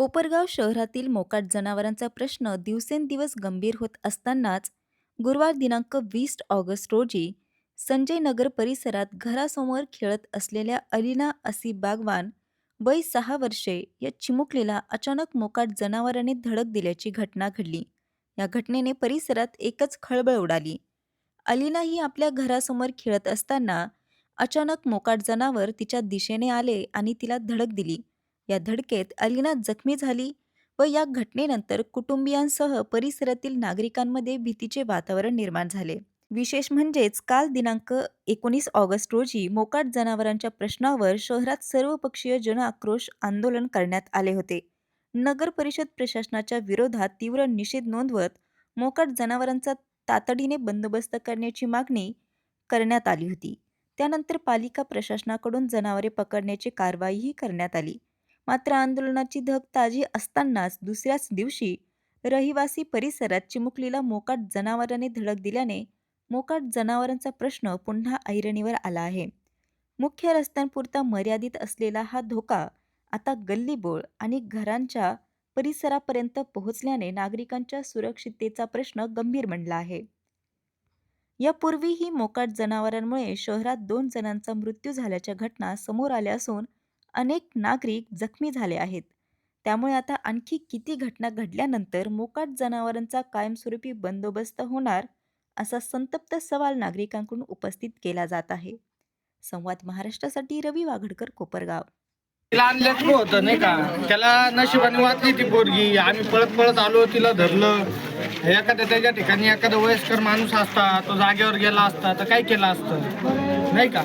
कोपरगाव शहरातील मोकाट जनावरांचा प्रश्न दिवसेंदिवस गंभीर होत असतानाच गुरुवार दिनांक 20 ऑगस्ट रोजी संजय नगर परिसरात घरासमोर खेळत असलेल्या अलिना असी बागवान वय 6 वर्षे या चिमुकलीला अचानक मोकाट जनावराने धडक दिल्याची घटना घडली. या घटनेने परिसरात एकच खळबळ उडाली. अलिना ही आपल्या घरासमोर खेळत असताना अचानक मोकाट जनावर तिच्या दिशेने आले आणि तिला धडक दिली. या धडकेत अलिना जखमी झाली व या घटनेनंतर कुटुंबियांसह परिसरातील नागरिकांमध्ये भीतीचे वातावरण निर्माण झाले. विशेष म्हणजेच काल दिनांक 19 ऑगस्ट रोजी मोकाट जनावरांच्या प्रश्नावर शहरात सर्वपक्षीय जनआक्रोश आंदोलन करण्यात आले होते. नगर परिषद प्रशासनाच्या विरोधात तीव्र निषेध नोंदवत मोकाट जनावरांचा तातडीने बंदोबस्त करण्याची मागणी करण्यात आली होती. त्यानंतर पालिका प्रशासनाकडून जनावरे पकडण्याची कारवाईही करण्यात आली. मात्र आंदोलनाची धग ताजी असतानाच दुसऱ्याच दिवशी रहिवासी परिसरात चिमुकलीला मोकाट जनावराने धडक दिल्याने मोकाट जनावरांचा प्रश्न पुन्हा ऐरणीवर आला आहे. मुख्य रस्त्यांपुरता मर्यादित असलेला हा धोका आता गल्लीबोळ आणि घरांच्या परिसरापर्यंत पोहोचल्याने नागरिकांच्या सुरक्षिततेचा प्रश्न गंभीर बनला आहे. यापूर्वीही मोकाट जनावरांमुळे शहरात 2 जणांचा मृत्यू झाल्याच्या घटना समोर आल्या असून अनेक नागरिक जखमी झाले आहेत. त्यामुळे आता आणखी किती घटना घडल्यानंतर मोकाट जनावरांचा कायमस्वरूपी बंदोबस्त होणार, असा संतप्त सवाल नागरिकांकडून उपस्थित केला जात आहे. संवाद महाराष्ट्रासाठी रवी वाघडकर, कोपरगाव. तिला आणल्याचं होतं नाही का, त्याला नशिबाने वाचली ती पोरगी. आम्ही पळत पळत आलो, तिला धरलं. एखाद्या त्याच्या ठिकाणी एखादा वयस्कर माणूस असता, तो जागेवर गेला असता तर काय केलं असतं नाही का.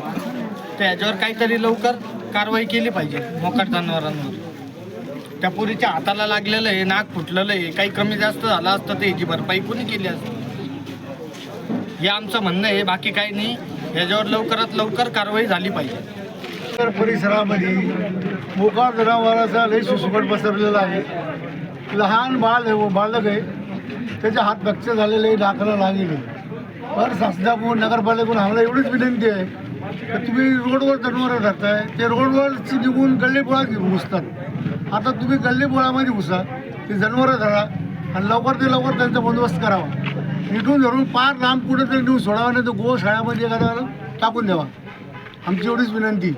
त्याच्यावर काहीतरी लवकर कारवाई केली पाहिजे. मोकाट जनावरांवर त्या पोरीच्या हाताला लागलेलं आहे, नाक फुटलेलं आहे, काही कमी जास्त झालं असतं तर याची भरपाई कोणी केली असते, हे आमचं म्हणणं आहे. बाकी काही नाही, याच्यावर लवकरात लवकर कारवाई झाली पाहिजे. परिसरामध्ये मोकाट जनावरांचा लय सुसुकट पसरलेला आहे. लहान बालक आहे, त्याचे हात फ्रॅक्चर झालेले आहे, नाकाला लागेल. पण शासनाकडून नगरपालिकेकडून आम्हाला एवढीच विनंती आहे की तुम्ही रोडवर जनावरं धरताय, ते रोडवरची निघून गल्लीबोळात घुसतात. आता तुम्ही गल्लीबोळामध्ये घुसा, ते जनावरं धरा आणि लवकर ते लवकर त्यांचा बंदोबस्त करावा. इथून धरून पार लांब कुठेतरी नेऊन सोडावा, नाही तर गोशाळामध्ये एखाद्या टाकून द्यावा. आमची एवढीच विनंती.